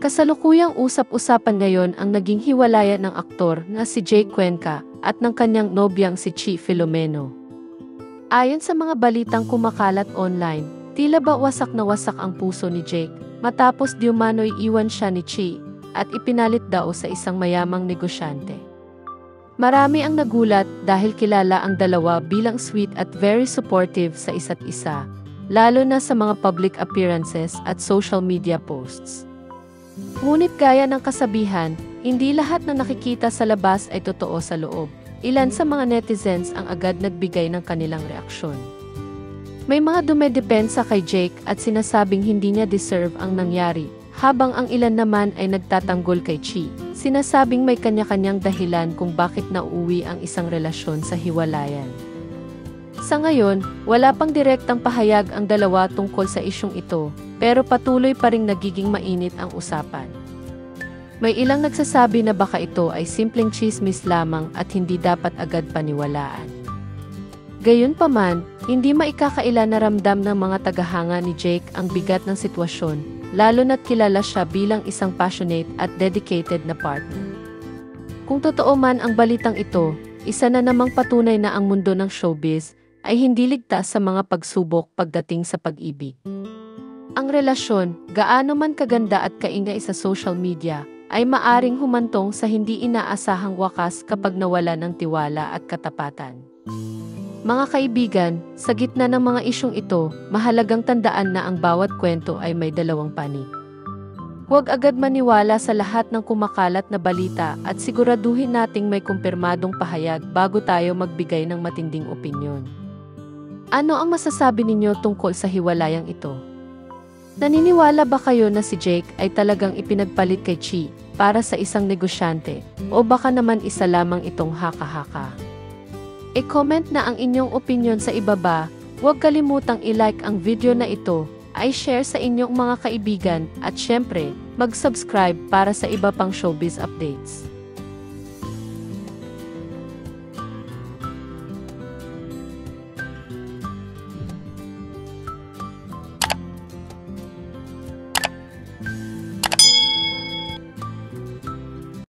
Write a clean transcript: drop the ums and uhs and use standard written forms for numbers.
Kasalukuyang usap-usapan ngayon ang naging hiwalayan ng aktor na si Jake Cuenca at ng kanyang nobyang si Chi Filomeno. Ayon sa mga balitang kumakalat online, tila ba wasak na wasak ang puso ni Jake matapos di umano'y iwan siya ni Chi at ipinalit daw sa isang mayamang negosyante. Marami ang nagulat dahil kilala ang dalawa bilang sweet at very supportive sa isa't isa, lalo na sa mga public appearances at social media posts. Ngunit gaya ng kasabihan, hindi lahat na nakikita sa labas ay totoo sa loob. Ilan sa mga netizens ang agad nagbigay ng kanilang reaksyon. May mga dumedepensa kay Jake at sinasabing hindi niya deserve ang nangyari, habang ang ilan naman ay nagtatanggol kay Chi. Sinasabing may kanya-kanyang dahilan kung bakit nauuwi ang isang relasyon sa hiwalayan. Sa ngayon, wala pang direktang pahayag ang dalawa tungkol sa isyung ito, pero patuloy pa ring nagiging mainit ang usapan. May ilang nagsasabi na baka ito ay simpleng chismis lamang at hindi dapat agad paniwalaan. Gayunpaman, hindi maikakaila na ramdam ng mga tagahanga ni Jake ang bigat ng sitwasyon, lalo na't kilala siya bilang isang passionate at dedicated na partner. Kung totoo man ang balitang ito, isa na namang patunay na ang mundo ng showbiz ay hindi ligtas sa mga pagsubok pagdating sa pag-ibig. Ang relasyon, gaano man kaganda at kaingay sa social media, ay maaring humantong sa hindi inaasahang wakas kapag nawala ng tiwala at katapatan. Mga kaibigan, sa gitna ng mga isyong ito, mahalagang tandaan na ang bawat kwento ay may dalawang panig. Huwag agad maniwala sa lahat ng kumakalat na balita at siguraduhin nating may kumpirmadong pahayag bago tayo magbigay ng matinding opinyon. Ano ang masasabi ninyo tungkol sa hiwalayang ito? Naniniwala ba kayo na si Jake ay talagang ipinagpalit kay Chi para sa isang negosyante o baka naman isa lamang itong haka-haka? I-comment na ang inyong opinyon sa ibaba, huwag kalimutang i-like ang video na ito, i-share sa inyong mga kaibigan at syempre, mag-subscribe para sa iba pang showbiz updates.